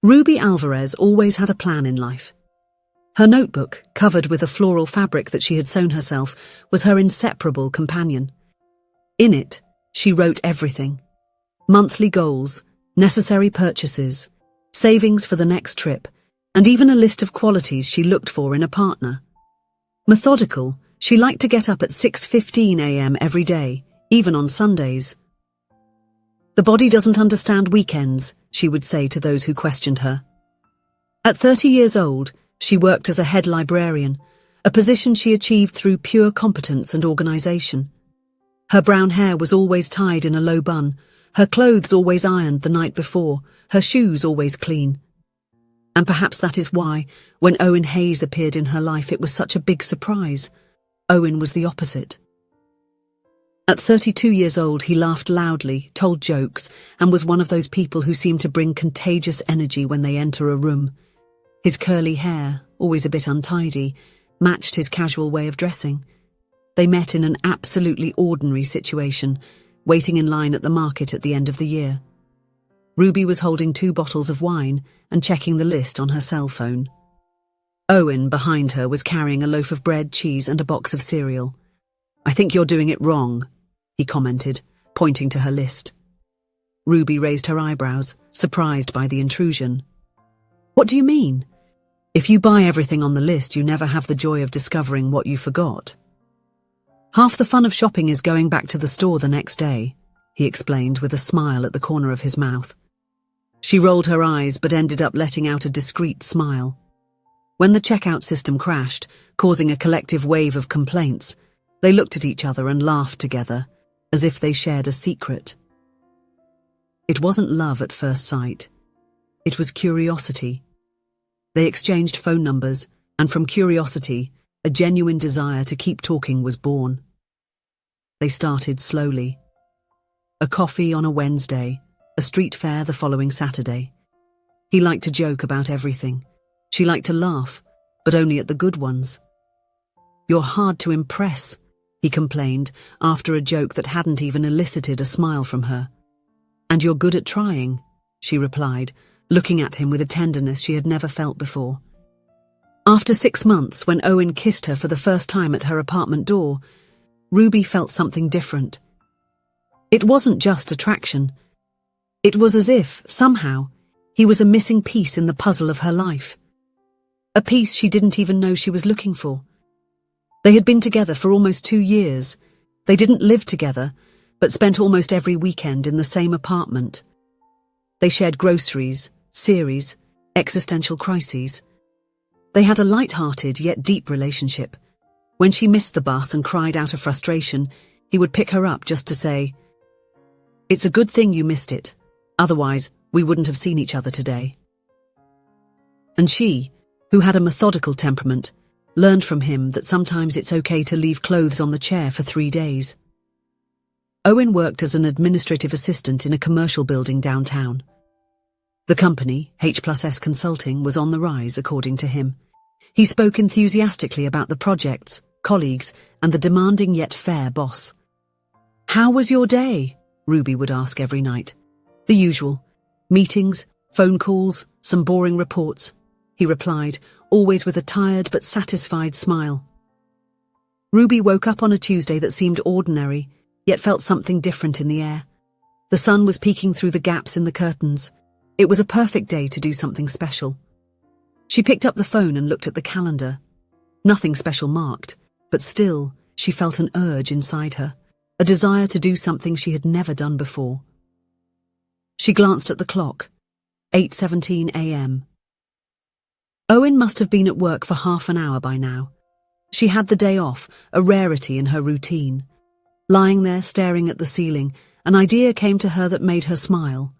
Ruby Alvarez always had a plan in life. Her notebook, covered with a floral fabric that she had sewn herself, was her inseparable companion. In it, she wrote everything: monthly goals, necessary purchases, savings for the next trip, and even a list of qualities she looked for in a partner. Methodical, she liked to get up at 6:15 a.m. every day, even on Sundays. "The body doesn't understand weekends," she would say to those who questioned her. At 30 years old, she worked as a head librarian, a position she achieved through pure competence and organization. Her brown hair was always tied in a low bun, her clothes always ironed the night before, her shoes always clean. And perhaps that is why, when Owen Hayes appeared in her life, it was such a big surprise. Owen was the opposite. At 32 years old, he laughed loudly, told jokes, and was one of those people who seem to bring contagious energy when they enter a room. His curly hair, always a bit untidy, matched his casual way of dressing. They met in an absolutely ordinary situation, waiting in line at the market at the end of the year. Ruby was holding 2 bottles of wine and checking the list on her cell phone. Owen, behind her, was carrying a loaf of bread, cheese, and a box of cereal. "I think you're doing it wrong," he commented, pointing to her list. Ruby raised her eyebrows, surprised by the intrusion. "What do you mean? If you buy everything on the list, you never have the joy of discovering what you forgot. Half the fun of shopping is going back to the store the next day," he explained with a smile at the corner of his mouth. She rolled her eyes but ended up letting out a discreet smile. When the checkout system crashed, causing a collective wave of complaints, they looked at each other and laughed together, as if they shared a secret. It wasn't love at first sight. It was curiosity. They exchanged phone numbers, and from curiosity, a genuine desire to keep talking was born. They started slowly. A coffee on a Wednesday, a street fair the following Saturday. He liked to joke about everything. She liked to laugh, but only at the good ones. "You're hard to impress," he complained after a joke that hadn't even elicited a smile from her. "And you're good at trying," she replied, looking at him with a tenderness she had never felt before. After 6 months, when Owen kissed her for the first time at her apartment door, Ruby felt something different. It wasn't just attraction. It was as if, somehow, he was a missing piece in the puzzle of her life. A piece she didn't even know she was looking for. They had been together for almost 2 years. They didn't live together, but spent almost every weekend in the same apartment. They shared groceries, series, existential crises. They had a light-hearted yet deep relationship. When she missed the bus and cried out of frustration, he would pick her up just to say, "It's a good thing you missed it. Otherwise, we wouldn't have seen each other today." And she, who had a methodical temperament, learned from him that sometimes it's okay to leave clothes on the chair for 3 days. Owen worked as an administrative assistant in a commercial building downtown. The company, H+S Consulting, was on the rise, according to him. He spoke enthusiastically about the projects, colleagues, and the demanding yet fair boss. "How was your day?" Ruby would ask every night. "The usual. Meetings, phone calls, some boring reports," he replied, always with a tired but satisfied smile. Ruby woke up on a Tuesday that seemed ordinary, yet felt something different in the air. The sun was peeking through the gaps in the curtains. It was a perfect day to do something special. She picked up the phone and looked at the calendar. Nothing special marked, but still, she felt an urge inside her, a desire to do something she had never done before. She glanced at the clock. 8:17 a.m. Owen must have been at work for half an hour by now. She had the day off, a rarity in her routine. Lying there staring at the ceiling, an idea came to her that made her smile.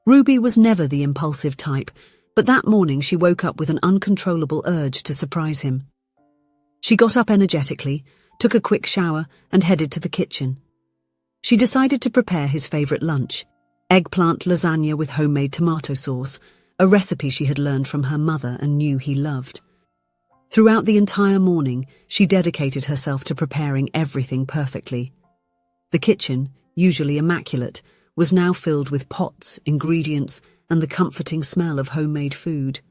Ruby was never the impulsive type, but that morning she woke up with an uncontrollable urge to surprise him. She got up energetically, took a quick shower, and headed to the kitchen. She decided to prepare his favorite lunch, eggplant lasagna with homemade tomato sauce, a recipe she had learned from her mother and knew he loved. Throughout the entire morning, she dedicated herself to preparing everything perfectly. The kitchen, usually immaculate, was now filled with pots, ingredients, and the comforting smell of homemade food.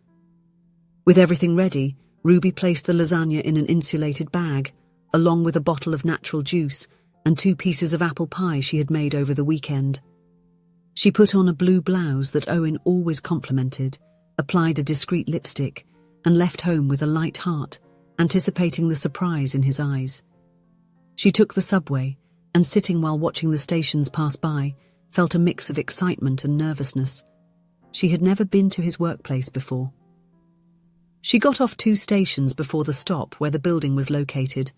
With everything ready, Ruby placed the lasagna in an insulated bag, along with a bottle of natural juice and 2 pieces of apple pie she had made over the weekend. She put on a blue blouse that Owen always complimented, applied a discreet lipstick, and left home with a light heart, anticipating the surprise in his eyes. She took the subway, and sitting while watching the stations pass by, felt a mix of excitement and nervousness. She had never been to his workplace before. She got off 2 stations before the stop where the building was located,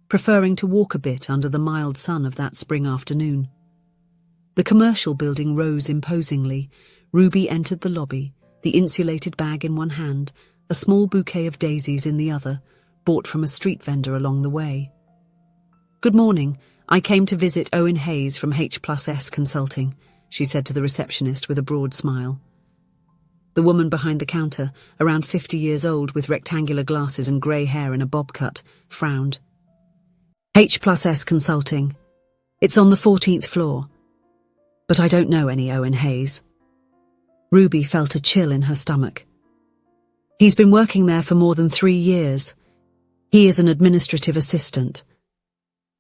preferring to walk a bit under the mild sun of that spring afternoon. The commercial building rose imposingly. Ruby entered the lobby, the insulated bag in one hand, a small bouquet of daisies in the other, bought from a street vendor along the way. "Good morning. I came to visit Owen Hayes from H+S Consulting," she said to the receptionist with a broad smile. The woman behind the counter, around 50 years old with rectangular glasses and grey hair in a bob cut, frowned. "H+S Consulting. It's on the 14th floor. But I don't know any Owen Hayes." Ruby felt a chill in her stomach. "He's been working there for more than 3 years. He is an administrative assistant."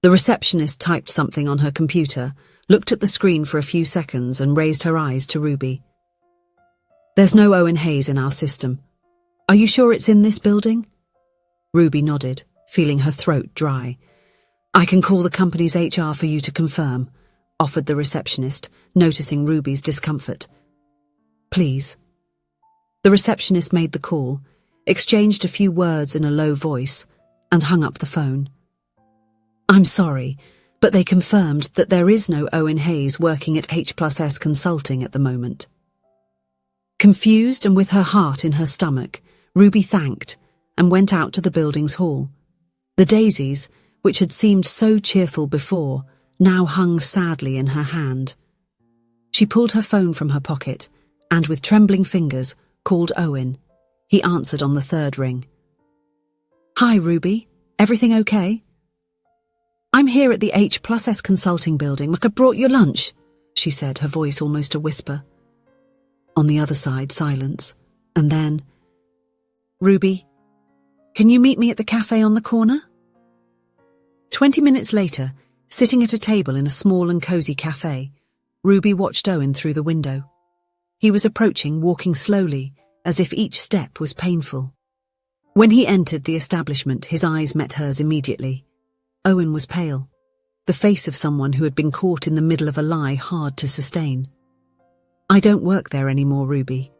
The receptionist typed something on her computer, looked at the screen for a few seconds and raised her eyes to Ruby. "There's no Owen Hayes in our system. Are you sure it's in this building?" Ruby nodded, feeling her throat dry. "I can call the company's HR for you to confirm," offered the receptionist, noticing Ruby's discomfort. "Please." The receptionist made the call, exchanged a few words in a low voice, and hung up the phone. "I'm sorry, but they confirmed that there is no Owen Hayes working at H+S Consulting at the moment." Confused and with her heart in her stomach, Ruby thanked and went out to the building's hall. The daisies, which had seemed so cheerful before, now hung sadly in her hand. She pulled her phone from her pocket and, with trembling fingers, called Owen. He answered on the 3rd ring. "Hi, Ruby. Everything okay?" "I'm here at the H+S Consulting building. Look, I brought your lunch," she said, her voice almost a whisper. On the other side, silence. And then, "Ruby, can you meet me at the cafe on the corner?" 20 minutes later, sitting at a table in a small and cosy cafe, Ruby watched Owen through the window. He was approaching, walking slowly, as if each step was painful. When he entered the establishment, his eyes met hers immediately. Owen was pale, the face of someone who had been caught in the middle of a lie hard to sustain. "I don't work there anymore, Ruby.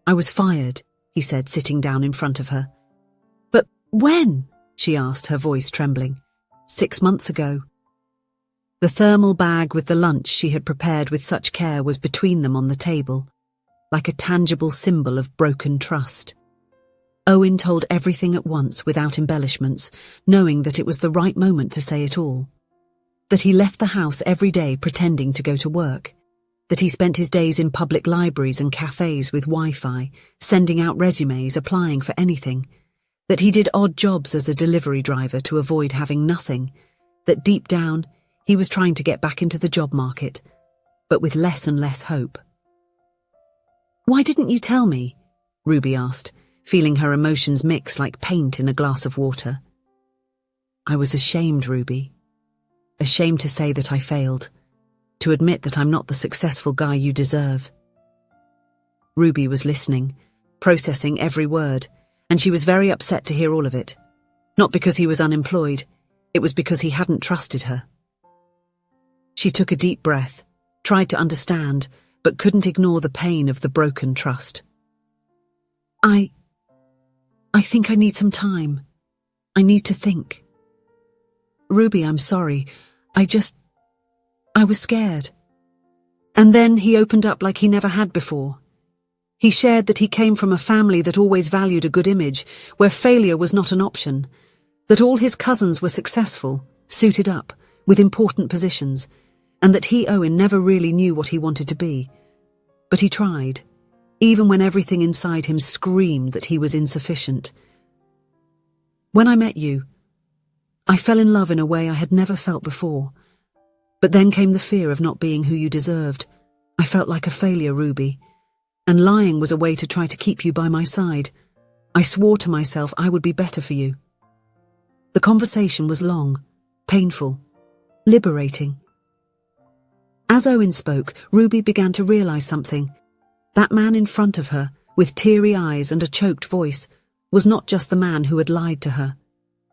I was fired," he said, sitting down in front of her. "But when?" she asked, her voice trembling. 6 months ago." The thermal bag with the lunch she had prepared with such care was between them on the table, like a tangible symbol of broken trust. Owen told everything at once without embellishments, knowing that it was the right moment to say it all. That he left the house every day pretending to go to work. That he spent his days in public libraries and cafes with Wi-Fi, sending out resumes, applying for anything. That he did odd jobs as a delivery driver to avoid having nothing. That deep down, he was trying to get back into the job market, but with less and less hope. "Why didn't you tell me?" Ruby asked, feeling her emotions mix like paint in a glass of water. "I was ashamed, Ruby. Ashamed to say that I failed. To admit that I'm not the successful guy you deserve." Ruby was listening, processing every word, and she was very upset to hear all of it. Not because he was unemployed, it was because he hadn't trusted her. She took a deep breath, tried to understand, but couldn't ignore the pain of the broken trust. I think I need some time. I need to think. Ruby, I'm sorry. I was scared." And then he opened up like he never had before. He shared that he came from a family that always valued a good image, where failure was not an option, that all his cousins were successful, suited up, with important positions, and that he, Owen, never really knew what he wanted to be. But he tried, even when everything inside him screamed that he was insufficient. "When I met you, I fell in love in a way I had never felt before. But then came the fear of not being who you deserved. I felt like a failure, Ruby. And lying was a way to try to keep you by my side. I swore to myself I would be better for you. The conversation was long, painful, liberating. As Owen spoke, Ruby began to realize something. That man in front of her, with teary eyes and a choked voice, was not just the man who had lied to her.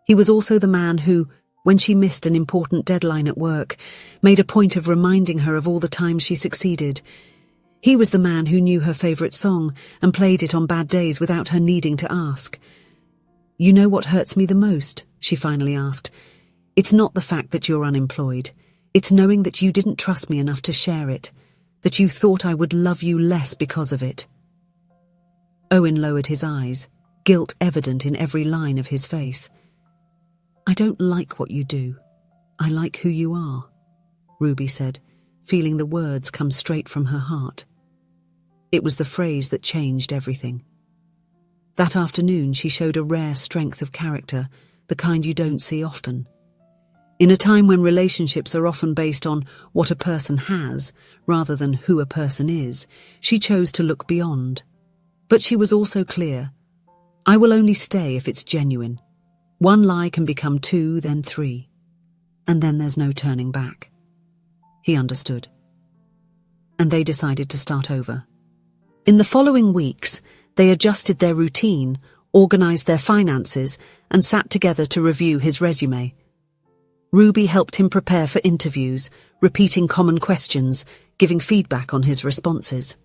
He was also the man who, when she missed an important deadline at work, made a point of reminding her of all the times she succeeded. He was the man who knew her favorite song and played it on bad days without her needing to ask. "You know what hurts me the most?" she finally asked. "It's not the fact that you're unemployed. It's knowing that you didn't trust me enough to share it, that you thought I would love you less because of it." Owen lowered his eyes, guilt evident in every line of his face. "I don't like what you do. I like who you are," Ruby said, feeling the words come straight from her heart. It was the phrase that changed everything. That afternoon she showed a rare strength of character, the kind you don't see often. In a time when relationships are often based on what a person has, rather than who a person is, she chose to look beyond. But she was also clear. I will only stay if it's genuine. One lie can become 2, then 3. And then there's no turning back. He understood. And they decided to start over. In the following weeks, they adjusted their routine, organized their finances, and sat together to review his resume. Ruby helped him prepare for interviews, repeating common questions, giving feedback on his responses.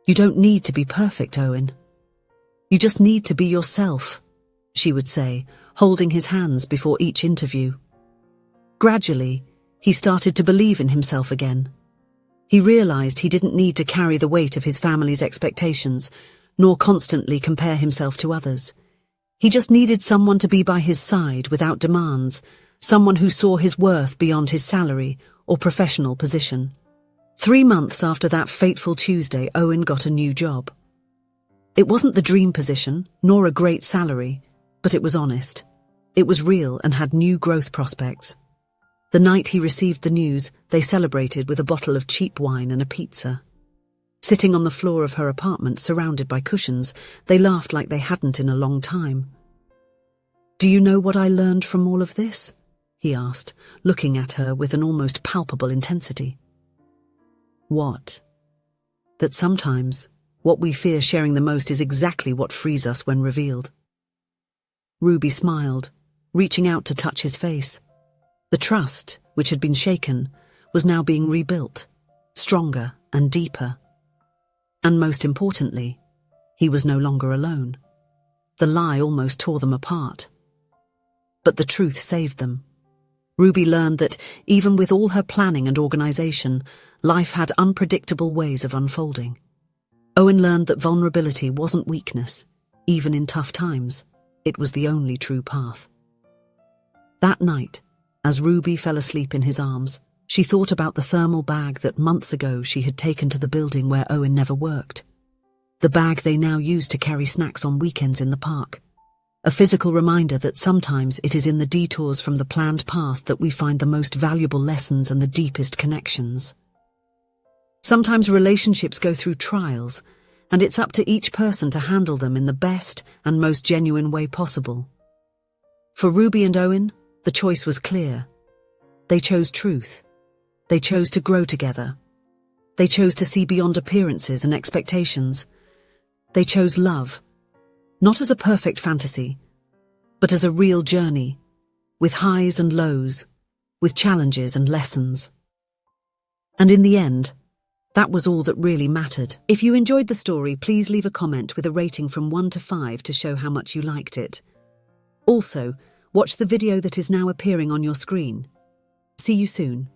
"You don't need to be perfect, Owen. You just need to be yourself," she would say, holding his hands before each interview. Gradually, he started to believe in himself again. He realized he didn't need to carry the weight of his family's expectations, nor constantly compare himself to others. He just needed someone to be by his side without demands, someone who saw his worth beyond his salary or professional position. 3 months after that fateful Tuesday, Owen got a new job. It wasn't the dream position, nor a great salary, but it was honest. It was real and had new growth prospects. The night he received the news, they celebrated with a bottle of cheap wine and a pizza. Sitting on the floor of her apartment, surrounded by cushions, they laughed like they hadn't in a long time. "Do you know what I learned from all of this?" he asked, looking at her with an almost palpable intensity. "What?" "That sometimes what we fear sharing the most is exactly what frees us when revealed." Ruby smiled, reaching out to touch his face. The trust, which had been shaken, was now being rebuilt, stronger and deeper. And most importantly, he was no longer alone. The lie almost tore them apart. But the truth saved them. Ruby learned that, even with all her planning and organization, life had unpredictable ways of unfolding. Owen learned that vulnerability wasn't weakness, even in tough times. It was the only true path. That night, as Ruby fell asleep in his arms, she thought about the thermal bag that months ago she had taken to the building where Owen never worked. The bag they now used to carry snacks on weekends in the park. A physical reminder that sometimes it is in the detours from the planned path that we find the most valuable lessons and the deepest connections. Sometimes relationships go through trials, and it's up to each person to handle them in the best and most genuine way possible. For Ruby and Owen, the choice was clear. They chose truth. They chose to grow together. They chose to see beyond appearances and expectations. They chose love, not as a perfect fantasy, but as a real journey, with highs and lows, with challenges and lessons. And in the end, that was all that really mattered. If you enjoyed the story, please leave a comment with a rating from 1 to 5 to show how much you liked it. Also, watch the video that is now appearing on your screen. See you soon.